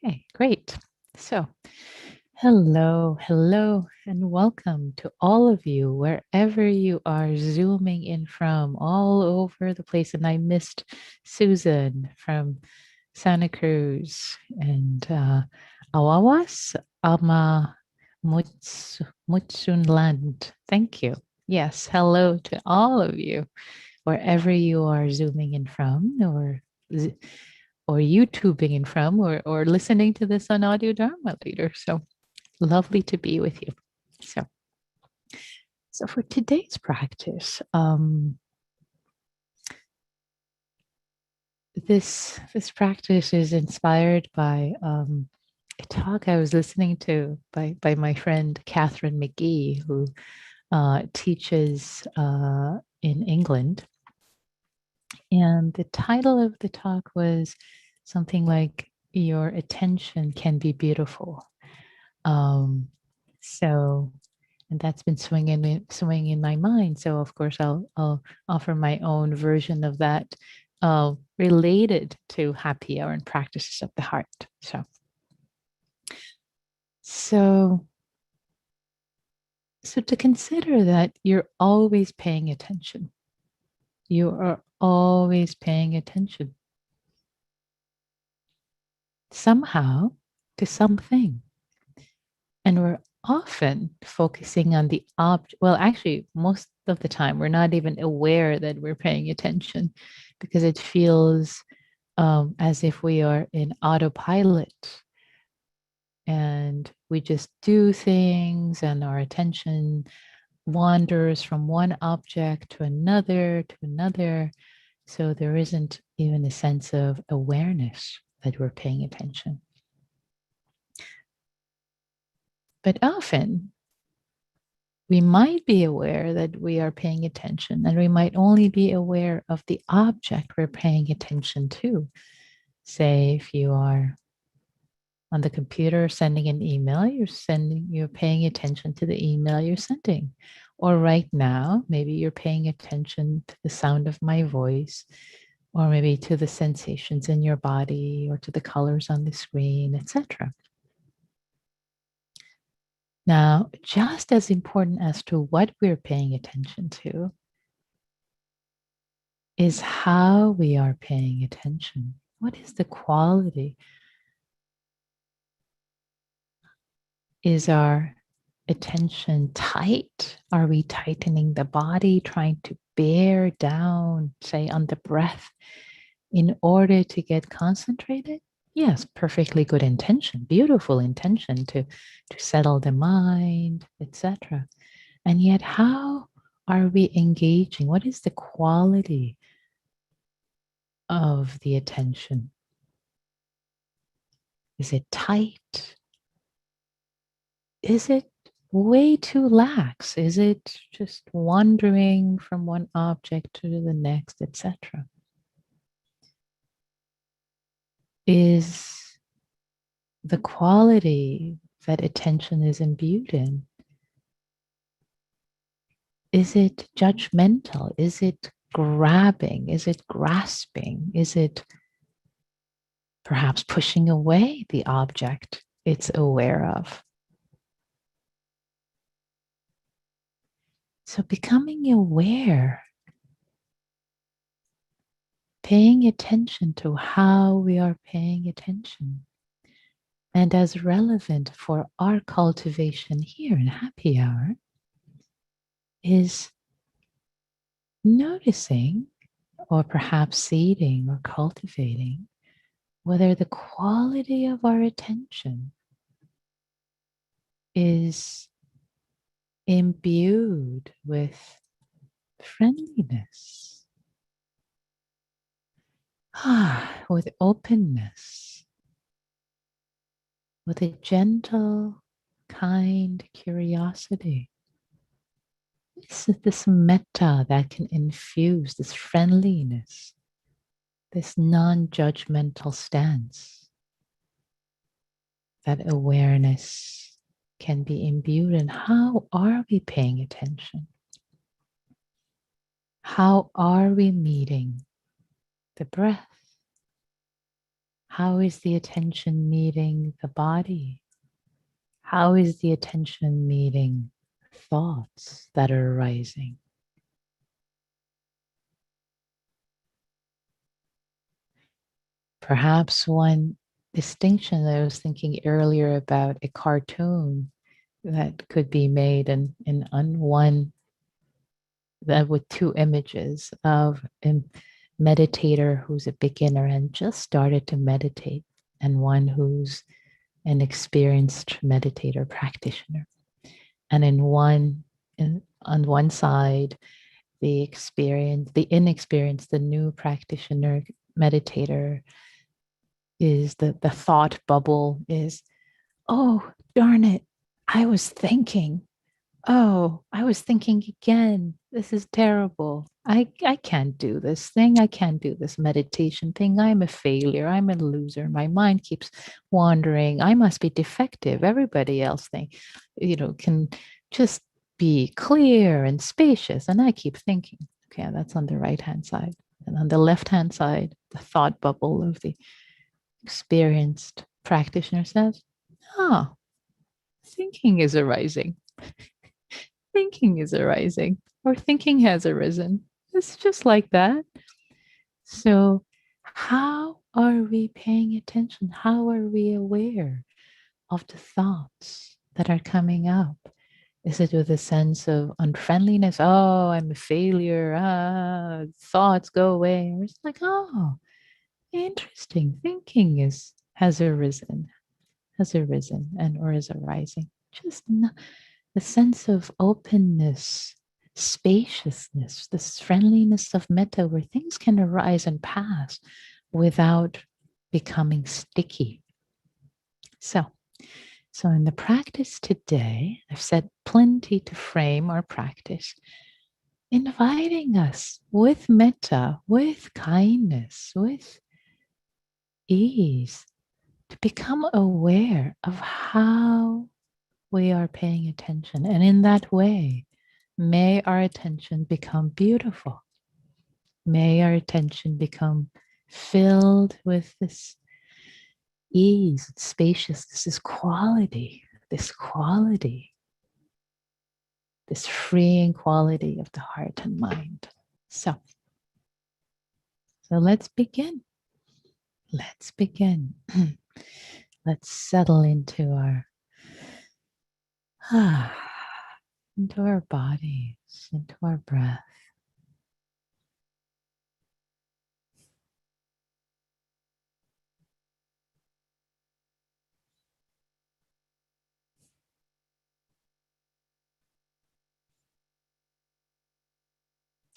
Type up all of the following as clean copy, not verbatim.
Okay, great. So, hello, and welcome to all of you, wherever you are zooming in from, all over the place. And I missed Susan from Santa Cruz and Awawas, Ama Mutsunland. Thank you. Yes, hello to all of you, wherever you are zooming in from, or YouTubing in from, or listening to this on Audio Dharma later. So lovely to be with you. So for today's practice, this practice is inspired by a talk I was listening to by my friend Catherine McGee, who teaches in England. And the title of the talk was something like "Your Attention Can Be Beautiful." So, and that's been swinging in my mind. So, of course, I'll offer my own version of that, related to happy hour and practices of the heart. So to consider that you're always paying attention. You are always paying attention somehow to something. And we're often focusing on the object. Well, actually, most of the time, we're not even aware that we're paying attention because it feels as if we are in autopilot and we just do things and our attention wanders from one object to another to another. So there isn't even a sense of awareness that we're paying attention. But often we might be aware that we are paying attention, and we might only be aware of the object we're paying attention to. Say, if you are on the computer sending an email, you're paying attention to the email you're sending. Or right now, maybe you're paying attention to the sound of my voice, or maybe to the sensations in your body, or to the colors on the screen, etc. Now, just as important as to what we're paying attention to is how we are paying attention. What is the quality? Is our attention tight? Are we tightening the body, trying to bear down, say, on the breath in order to get concentrated? Yes, perfectly good intention, beautiful intention to settle the mind, etc. And yet, how are we engaging? What is the quality of the attention? Is it tight? Is it way too lax? Is it just wandering from one object to the next, etc.? Is the quality that attention is imbued in, is it judgmental? Is it grabbing? Is it grasping? Is it perhaps pushing away the object it's aware of? So becoming aware, paying attention to how we are paying attention, and as relevant for our cultivation here in Happy Hour, is noticing, or perhaps seeding or cultivating, whether the quality of our attention is imbued with friendliness, with openness, with a gentle, kind curiosity. This metta that can infuse this friendliness, this non-judgmental stance, that awareness can be imbued in. How are we paying attention? How are we meeting the breath? How is the attention meeting the body? How is the attention meeting thoughts that are arising? Perhaps one distinction that I was thinking earlier about a cartoon that could be made in one that with two images of a meditator who's a beginner and just started to meditate, and one who's an experienced meditator practitioner. And on one side, the inexperienced, the new practitioner meditator is the thought bubble is, oh, darn it, I was thinking. Oh, I was thinking again. This is terrible. I can't do this thing. I can't do this meditation thing. I'm a failure. I'm a loser. My mind keeps wandering. I must be defective. Everybody else can just be clear and spacious. And I keep thinking, okay, that's on the right hand side. And on the left hand side, the thought bubble of the experienced practitioner says, oh, thinking is arising. Thinking is arising, or thinking has arisen. It's just like that. So, how are we paying attention? How are we aware of the thoughts that are coming up? Is it with a sense of unfriendliness? Oh, I'm a failure. Thoughts go away. Or it's like, oh, interesting. Thinking has arisen, and or is arising. Just the sense of openness, spaciousness, this friendliness of metta where things can arise and pass without becoming sticky. So in the practice today, I've said plenty to frame our practice, inviting us with metta, with kindness, with ease, to become aware of how we are paying attention. And in that way, may our attention become beautiful. May our attention become filled with this ease, spaciousness, this quality, this freeing quality of the heart and mind. So let's begin. Let's begin. Let's settle into our bodies, into our breath.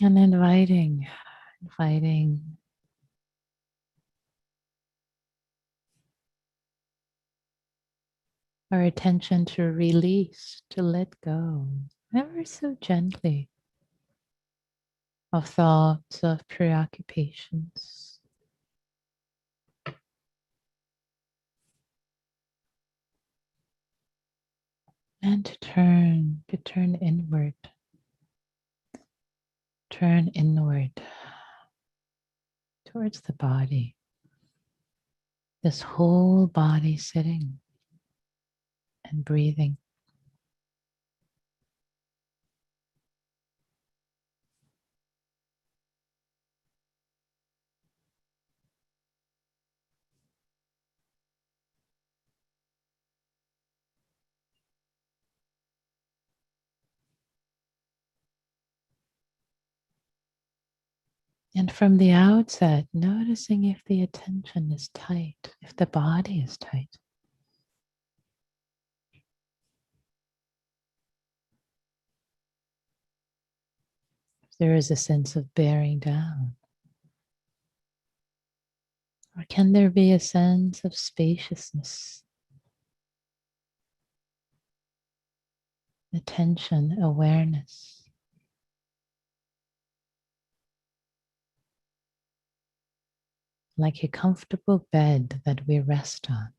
And inviting our attention to release, to let go, ever so gently, of thoughts, of preoccupations. And to turn inward, towards the body. This whole body sitting and breathing. And from the outset, noticing if the attention is tight, if the body is tight. If there is a sense of bearing down. Or can there be a sense of spaciousness, attention, awareness? Like a comfortable bed that we rest on.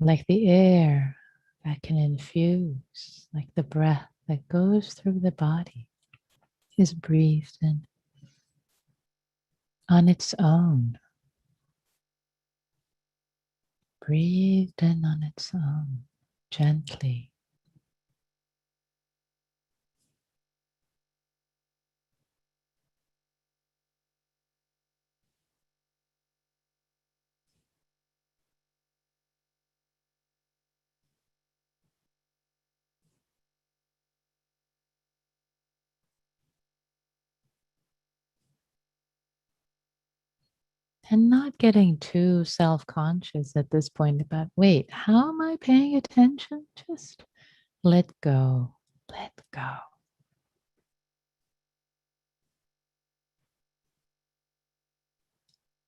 like the air that can infuse, like the breath that goes through the body is breathed in on its own, breathed in on its own, gently. And not getting too self conscious at this point about, wait, how am I paying attention? Just let go, let go.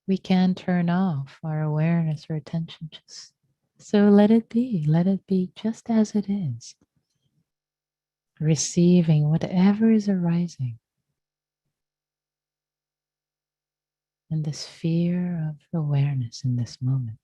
We can turn off our awareness or attention. Just so let it be just as it is, receiving whatever is arising in the sphere of awareness in this moment.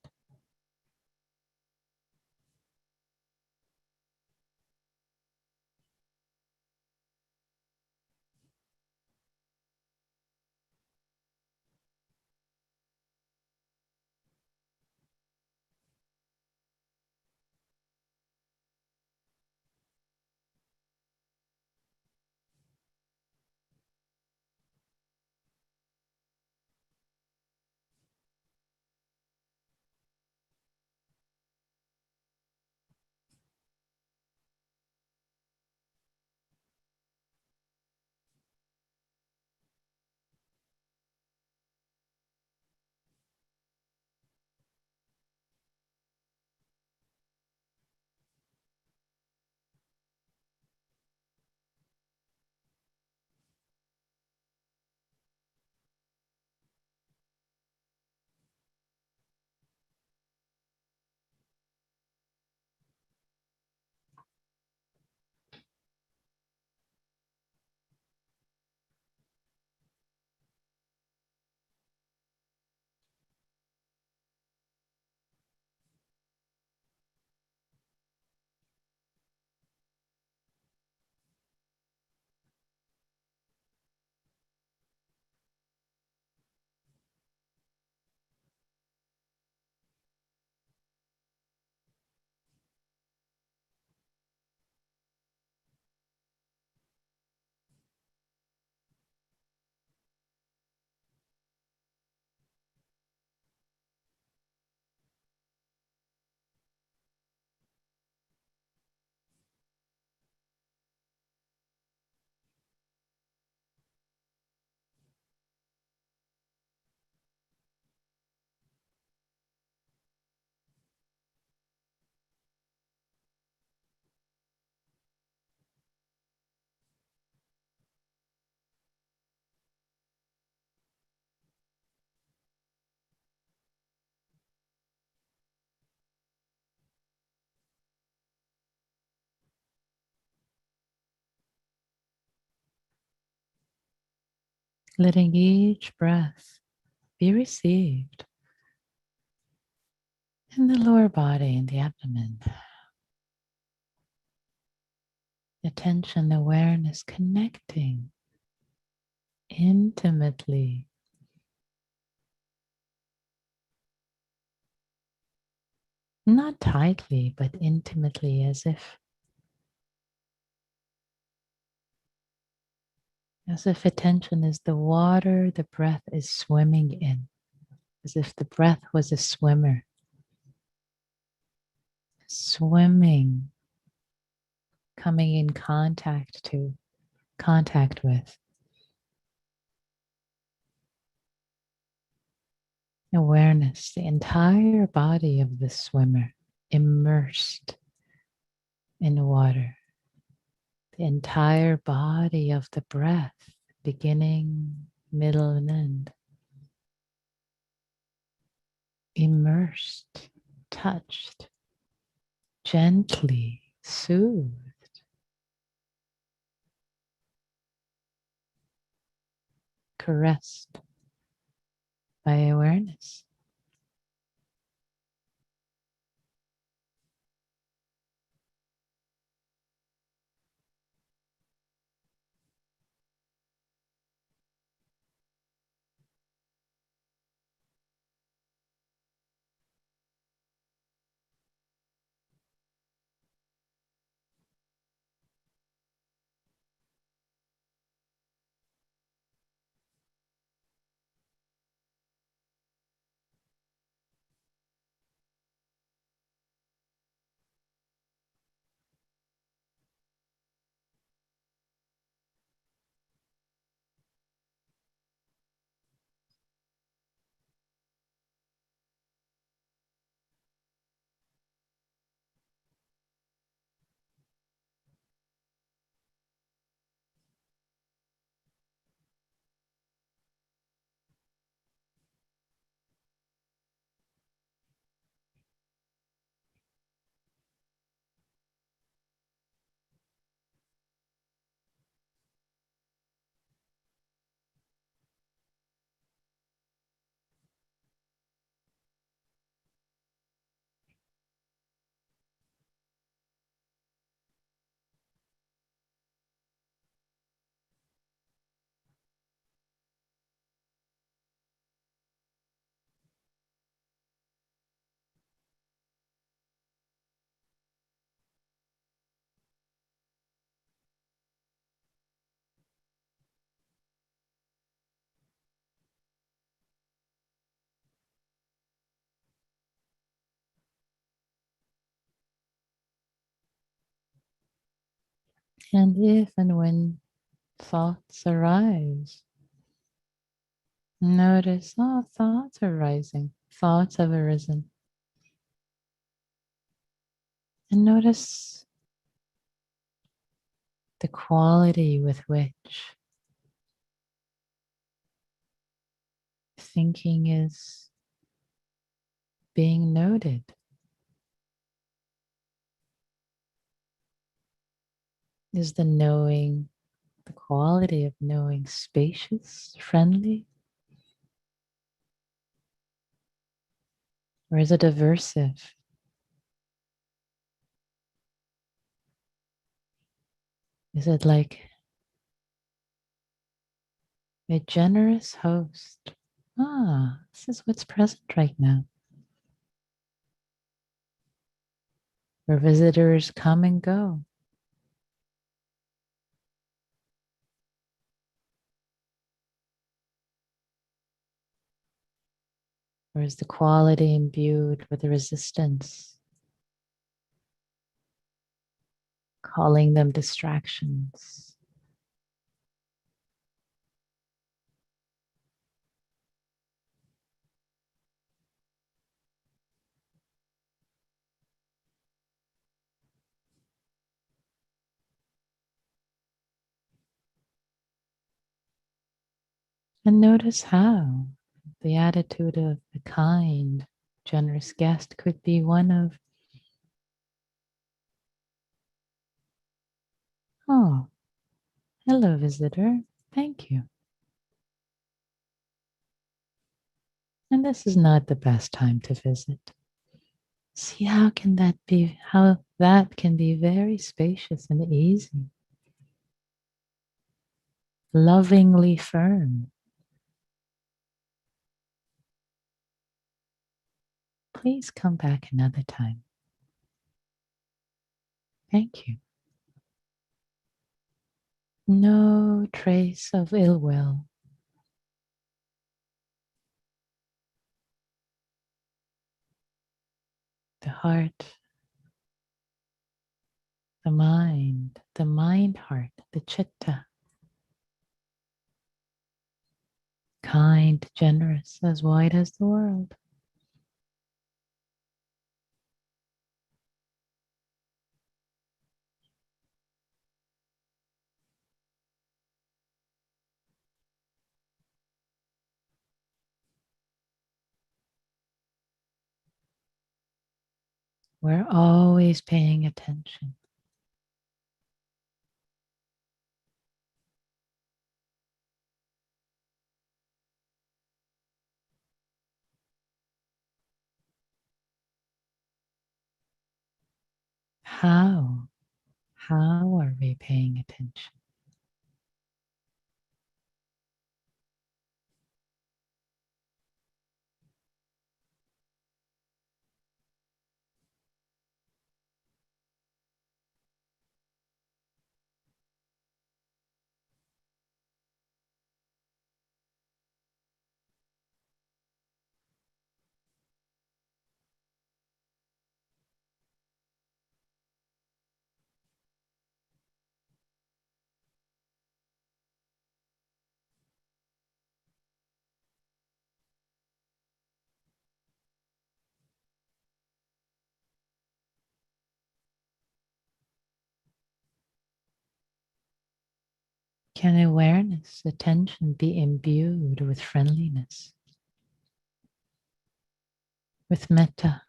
Letting each breath be received in the lower body and the abdomen. Attention, awareness, connecting intimately, not tightly, but intimately, as if attention is the water the breath is swimming in, as if the breath was a swimmer, swimming, coming in contact with awareness, the entire body of the swimmer immersed in water, the entire body of the breath, beginning, middle, and end, immersed, touched, gently soothed, caressed by awareness. And if and when thoughts arise, notice, oh, thoughts are rising, thoughts have arisen. And notice the quality with which thinking is being noted. Is the knowing, the quality of knowing spacious, friendly? Or is it aversive? Is it like a generous host? Ah, this is what's present right now. Where visitors come and go. Or is the quality imbued with resistance, calling them distractions? And notice how the attitude of a kind, generous guest could be one of, oh, hello, visitor. Thank you. And this is not the best time to visit. See how can that be, how that can be very spacious and easy, lovingly firm. Please come back another time. Thank you. No trace of ill will. The heart, the mind heart, the chitta, kind, generous, as wide as the world. We're always paying attention. How? How are we paying attention? Can awareness, attention be imbued with friendliness, with metta?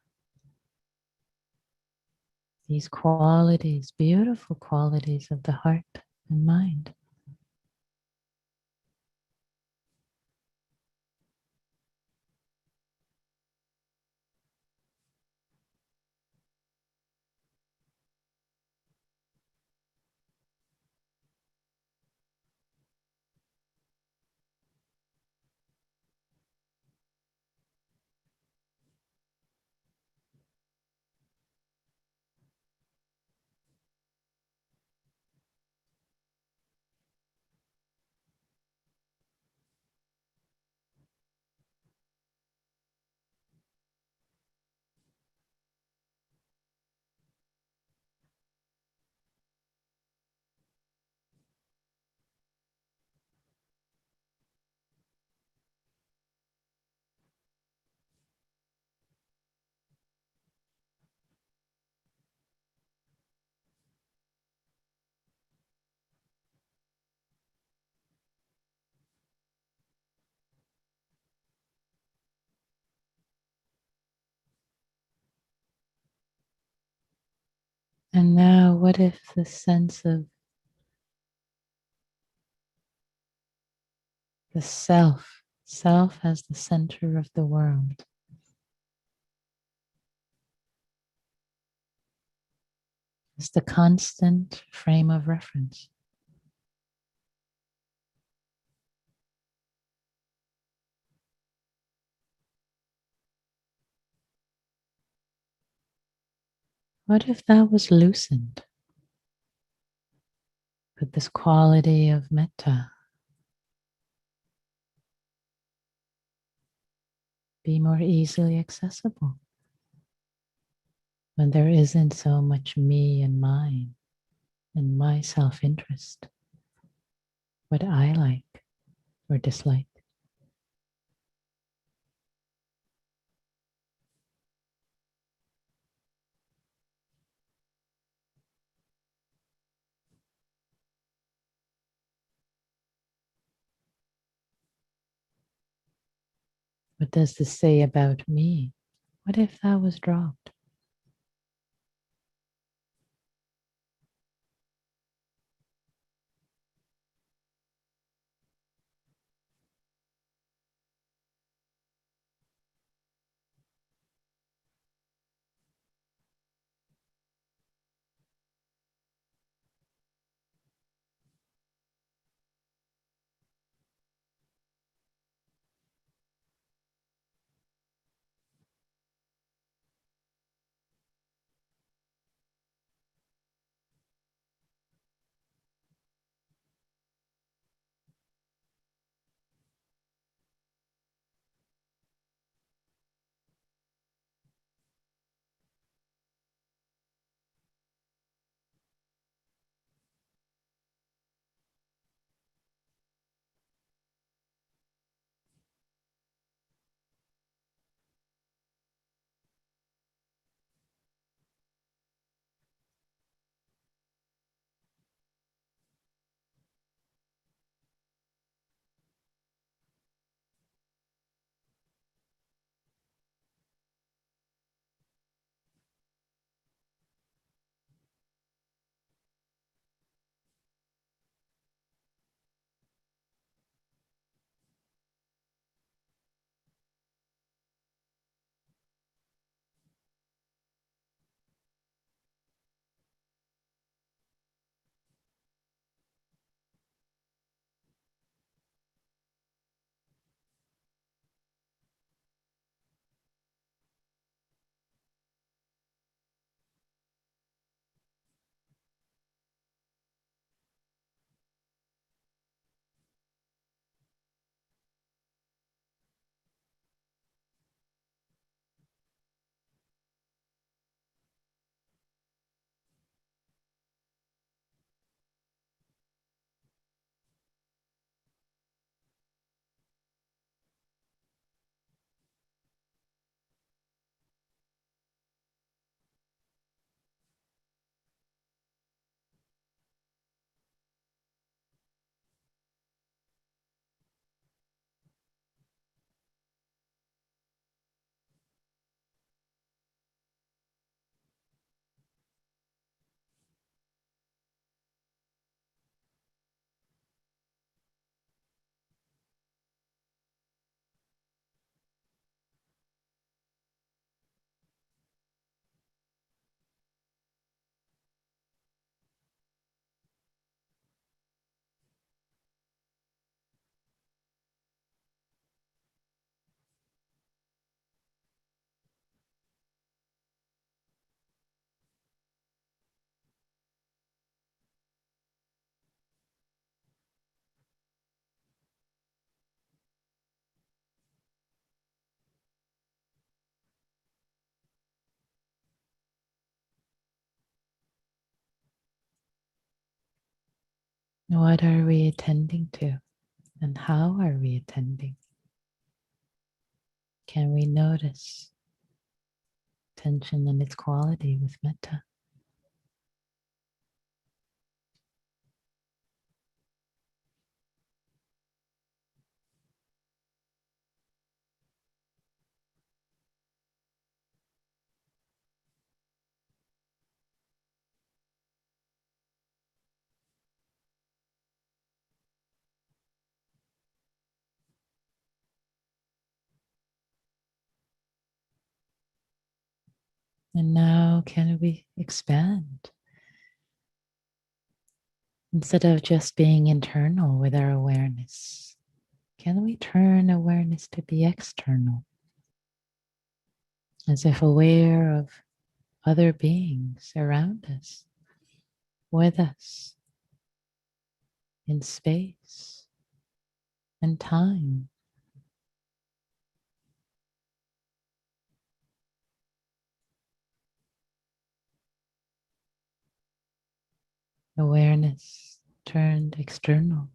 These qualities, beautiful qualities of the heart and mind. And now, what if the sense of the self as the center of the world, is the constant frame of reference? What if that was loosened with this quality of metta? Be more easily accessible when there isn't so much me and mine and my self interest, what I like or dislike. What does this say about me? What if that was dropped? What are we attending to? And how are we attending? Can we notice tension and its quality with metta? And now, can we expand? Instead of just being internal with our awareness, can we turn awareness to be external? As if aware of other beings around us, with us, in space and time. Awareness turned external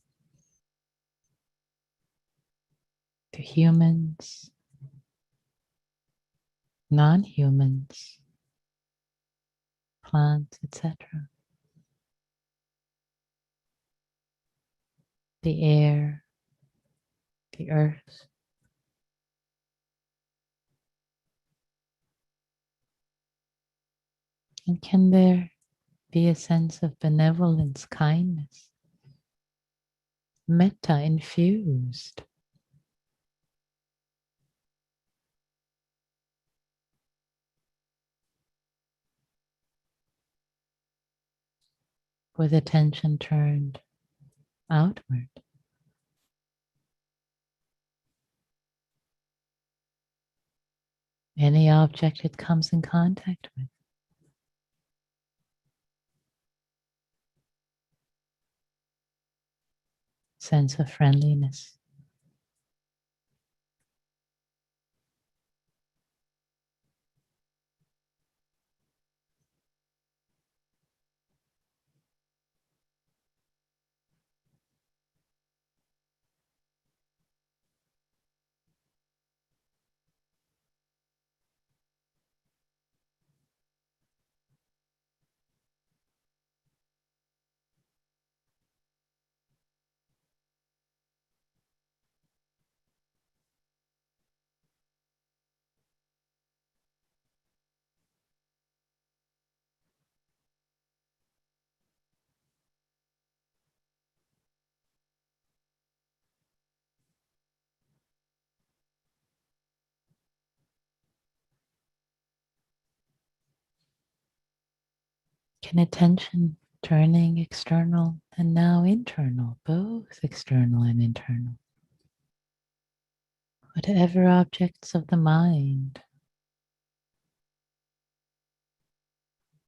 to humans, non humans, plants, etc. The air, the earth. And can there be a sense of benevolence, kindness, metta infused with attention turned outward? Any object it comes in contact with. Sense of friendliness. Can attention turning external and now internal, both external and internal. Whatever objects of the mind,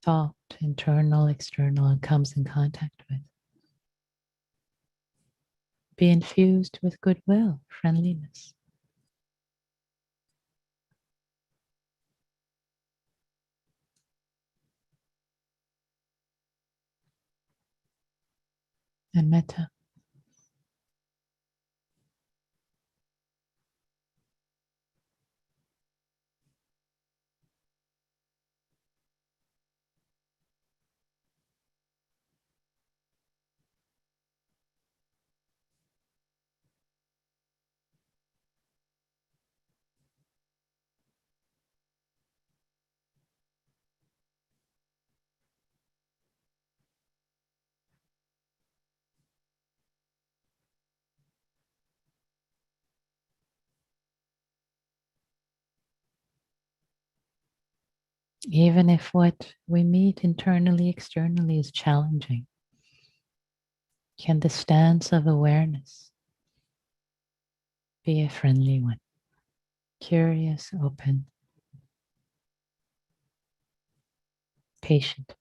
thought, internal, external, it comes in contact with, be infused with goodwill, friendliness. And metta. Even if what we meet internally, externally is challenging, can the stance of awareness be a friendly one? Curious, open, patient.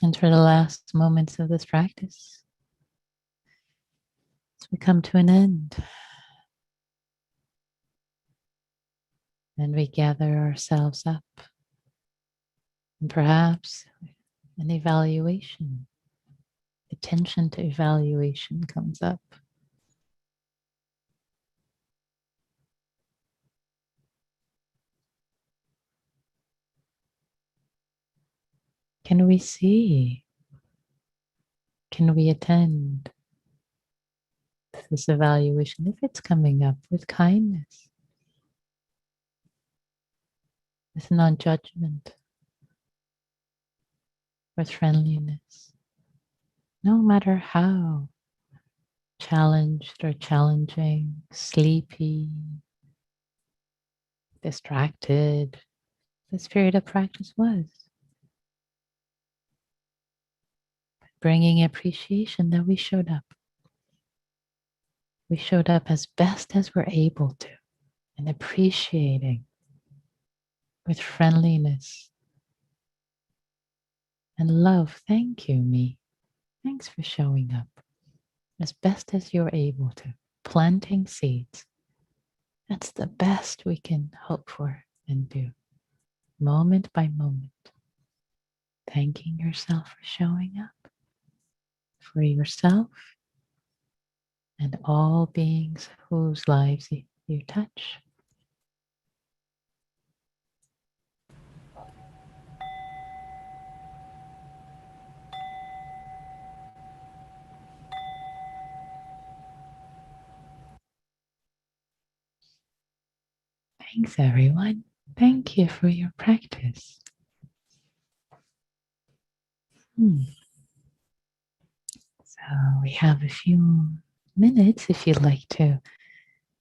And for the last moments of this practice, as we come to an end, and we gather ourselves up, and perhaps an evaluation, attention to evaluation comes up. Can we see? Can we attend to this evaluation if it's coming up with kindness, with non-judgment, with friendliness, no matter how challenged or challenging, sleepy, distracted this period of practice was. Bringing appreciation that we showed up. We showed up as best as we're able to, and appreciating with friendliness and love. Thank you, me. Thanks for showing up as best as you're able to. Planting seeds. That's the best we can hope for and do, moment by moment. Thanking yourself for showing up, for yourself and all beings whose lives you touch. Thanks, everyone. Thank you for your practice. So we have a few minutes if you'd like to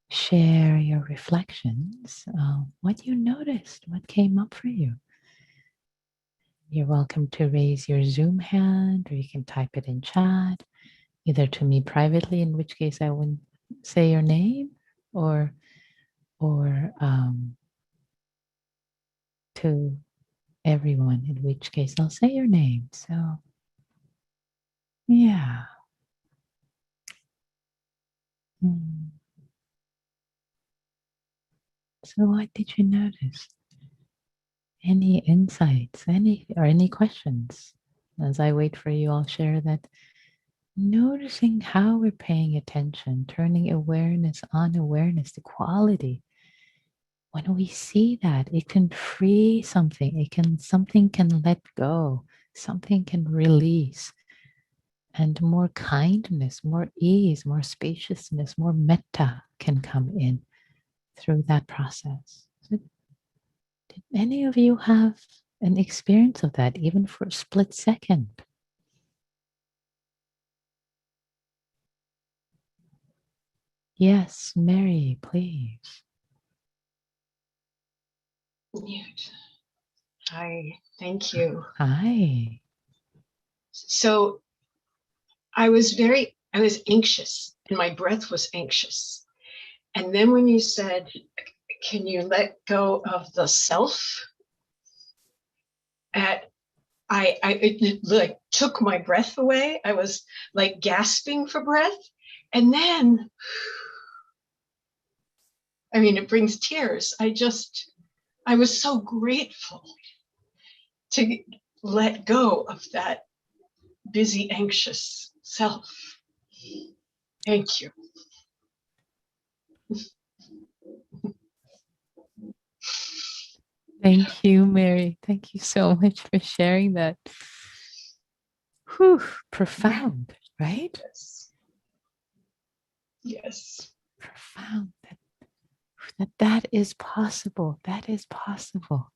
share your reflections, what you noticed, what came up for you. You're welcome to raise your Zoom hand, or you can type it in chat, either to me privately, in which case I wouldn't say your name, or to everyone, in which case I'll say your name. So, yeah. So what did you notice? Any insights, any questions? As I wait for you, I'll share that noticing how we're paying attention, turning awareness on awareness to quality. When we see that, it can free something. Something can let go, something can release, and more kindness, more ease, more spaciousness, more metta can come in through that process. So did any of you have an experience of that, even for a split second? Yes, Mary, please. Mute. Hi, thank you. Hi. So I was anxious and my breath was anxious. And then when you said, can you let go of the self? It like took my breath away. I was like gasping for breath. And then, it brings tears. I was so grateful to let go of that busy, anxious self. Thank you. Thank you, Mary. Thank you so much for sharing that. Whew, profound, right? Yes. Yes. Profound. That is possible. That is possible.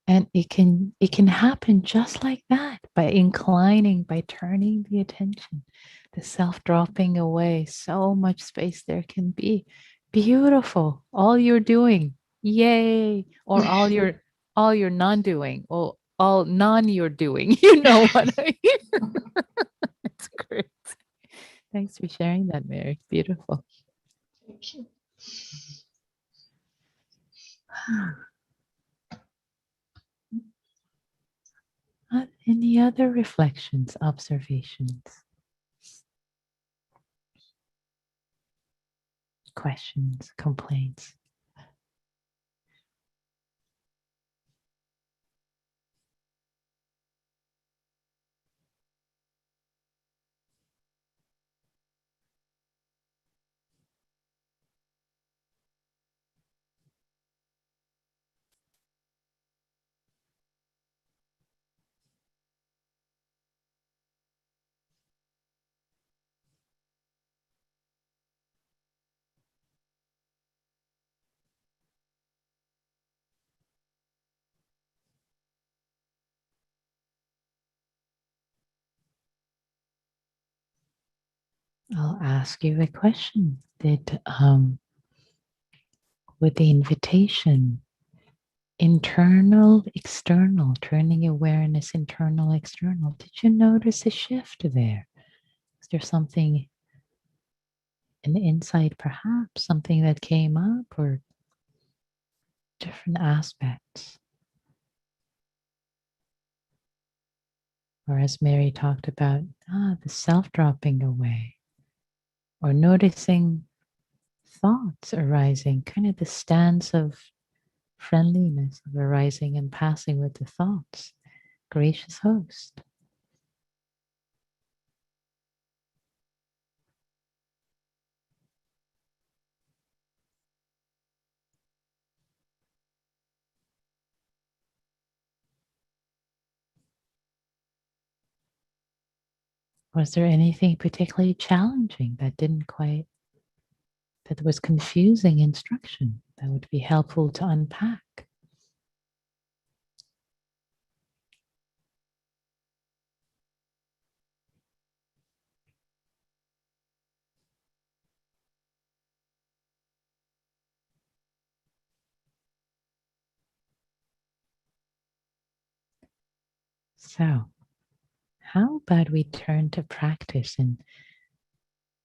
And it can happen just like that, by inclining, by turning the attention, the self dropping away. So much space there can be. Beautiful. All you're doing. Yay. Or all you're non-doing, or all non you're doing. You know what I mean? It's great. Thanks for sharing that, Mary. Beautiful. Thank you. Any other reflections, observations, questions, complaints? I'll ask you a question. With the invitation, internal, external, turning awareness internal, external, did you notice a shift there? Is there something, an insight perhaps, something that came up or different aspects? Or as Mary talked about, the self dropping away, or noticing thoughts arising, kind of the stance of friendliness of arising and passing with the thoughts. Gracious host. Was there anything particularly challenging that that was confusing instruction that would be helpful to unpack? So, how about we turn to practice in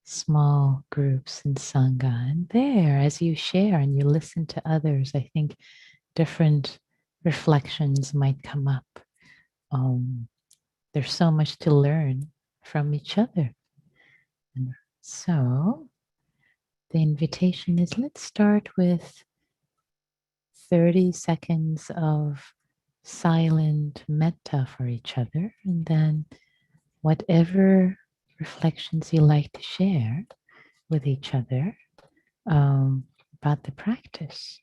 small groups in Sangha? And there, as you share and you listen to others, I think different reflections might come up. There's so much to learn from each other. And so, the invitation is let's start with 30 seconds of silent metta for each other, and then whatever reflections you like to share with each other about the practice.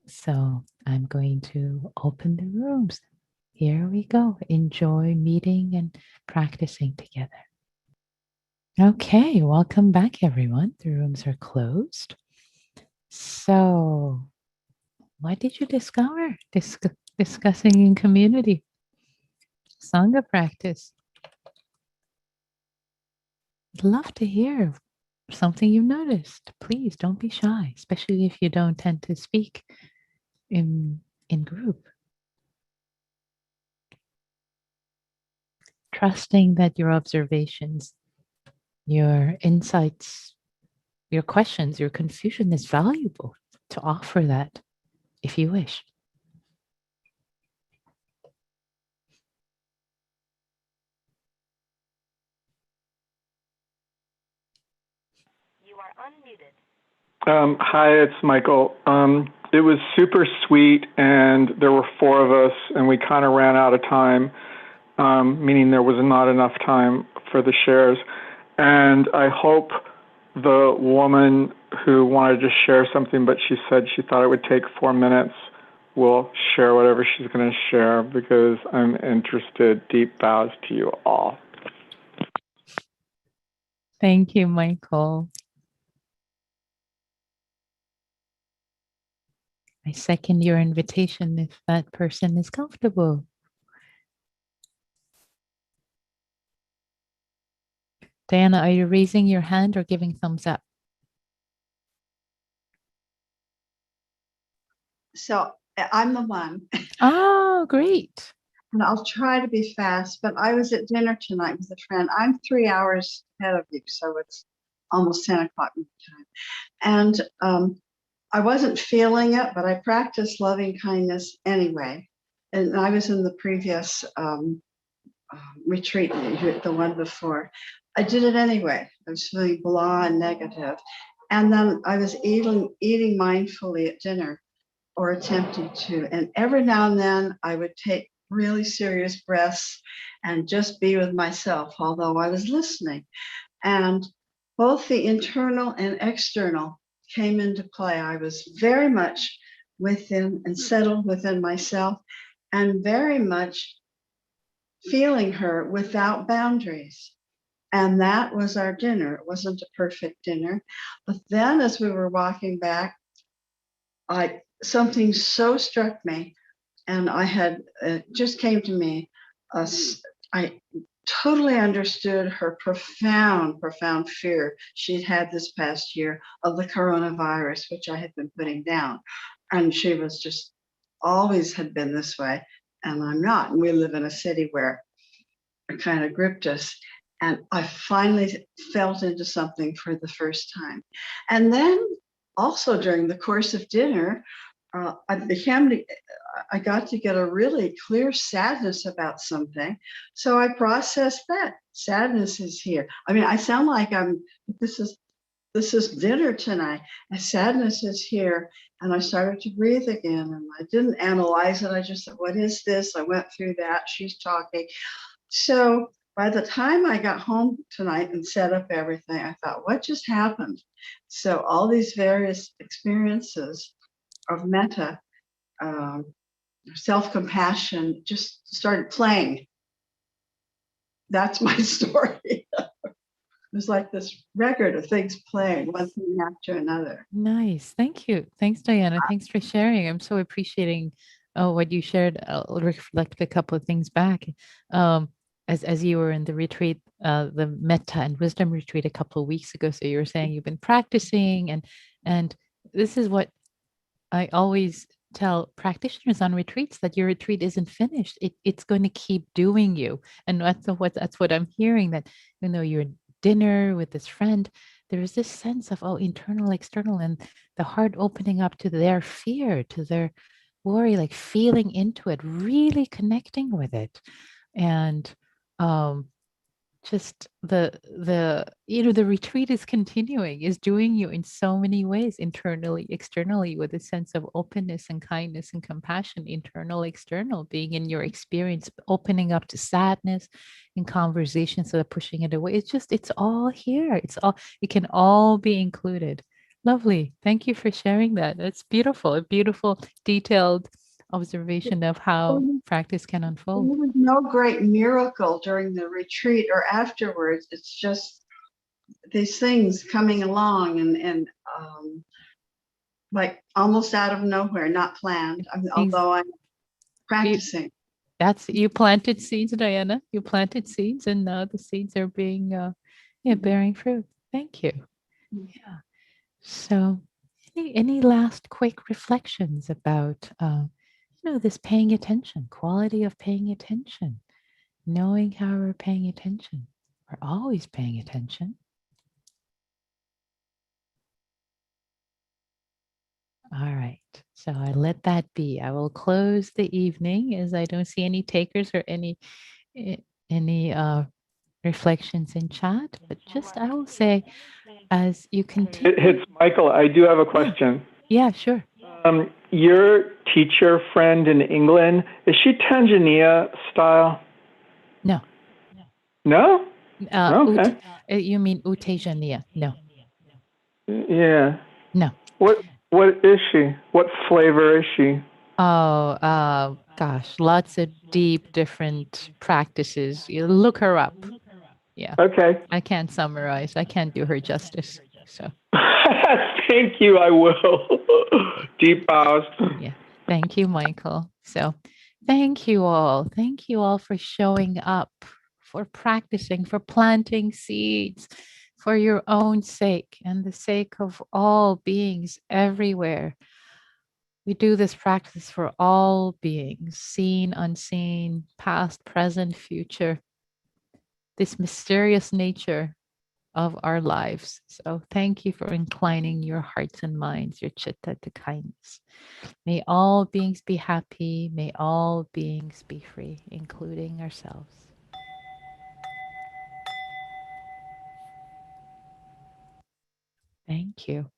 So I'm going to open the rooms. Here we go. Enjoy meeting and practicing together. Okay, welcome back, everyone. The rooms are closed. So, what did you discover discussing in community? Sangha practice. I'd love to hear something you noticed. Please don't be shy, especially if you don't tend to speak in group. Trusting that your observations, your insights, your questions, your confusion is valuable to offer that if you wish. You are unmuted. Hi, it's Michael. It was super sweet, and there were 4 of us, and we kind of ran out of time, meaning there was not enough time for the shares. And I hope the woman who wanted to share something, but she said she thought it would take 4 minutes, will share whatever she's going to share, because I'm interested. Deep bows to you all. Thank you, Michael. I second your invitation if that person is comfortable. Diana, are you raising your hand or giving thumbs up? So I'm the one. Oh, great. And I'll try to be fast, but I was at dinner tonight with a friend. I'm 3 hours ahead of you, so it's almost 10 o'clock my time. And I wasn't feeling it, but I practiced loving kindness anyway. and I was in the previous retreat, the one before. I did it anyway. I was feeling blah and negative. And then I was eating mindfully at dinner, or attempting to. And every now and then I would take really serious breaths and just be with myself, although I was listening. And both the internal and external came into play. I was very much within and settled within myself, and very much feeling her without boundaries. And that was our dinner. It wasn't a perfect dinner. But then as we were walking back, something so struck me, and I had just came to me. I totally understood her profound fear she'd had this past year of the coronavirus, which I had been putting down. And she was just always had been this way, and I'm not. And we live in a city where it kind of gripped us. And I finally felt into something for the first time. And then also during the course of dinner, I got to get a really clear sadness about something. So I processed that. Sadness is here. I mean, I sound like this is dinner tonight. And sadness is here. And I started to breathe again. And I didn't analyze it. I just said, what is this? I went through that. She's talking. So by the time I got home tonight and set up everything, I thought, what just happened? So all these various experiences of metta, self-compassion just started playing. That's my story. It was like this record of things playing, one thing after another. Nice. Thank you. Thanks, Diana. Thanks for sharing. I'm so appreciating what you shared. I'll reflect a couple of things back. As you were in the retreat, the metta and wisdom retreat a couple of weeks ago. So you were saying you've been practicing, and this is what I always tell practitioners on retreats, that your retreat isn't finished. It's going to keep doing you. And that's what I'm hearing, that even though you're at dinner with this friend, there is this sense of, internal, external, and the heart opening up to their fear, to their worry, like feeling into it, really connecting with it. And just the retreat is continuing, is doing you in so many ways, internally, externally, with a sense of openness and kindness and compassion, internal, external, being in your experience, opening up to sadness in conversation instead of pushing it away. It's all here. It can all be included. Lovely. Thank you for sharing that. That's beautiful. A beautiful, detailed observation of how practice can unfold. There was no great miracle during the retreat or afterwards. It's just these things coming along and like almost out of nowhere, not planned. Although I'm practicing. You planted seeds, Diana. You planted seeds, and now the seeds are being bearing fruit. Thank you. Yeah. So, any last quick reflections about this paying attention, quality of paying attention, knowing how we're paying attention. We're always paying attention. All right. So I let that be. I will close the evening, as I don't see any takers or any reflections in chat. But just, I will say, as you continue. It's Michael. I do have a question. Yeah, sure. Your teacher friend in England, is she Tanzania style? No. No? Okay. You mean Utejania? No. Yeah. No. What is she? What flavor is she? Oh, gosh, lots of deep, different practices. You look her up. Yeah. Okay. I can't summarize. I can't do her justice. So. Thank you. I will. Deep bows. Yeah. Thank you, Michael. So, thank you all. Thank you all for showing up, for practicing, for planting seeds, for your own sake and the sake of all beings everywhere. We do this practice for all beings, seen, unseen, past, present, future. This mysterious nature of our lives. So thank you for inclining your hearts and minds, your chitta to kindness. May all beings be happy. May all beings be free, including ourselves. Thank you.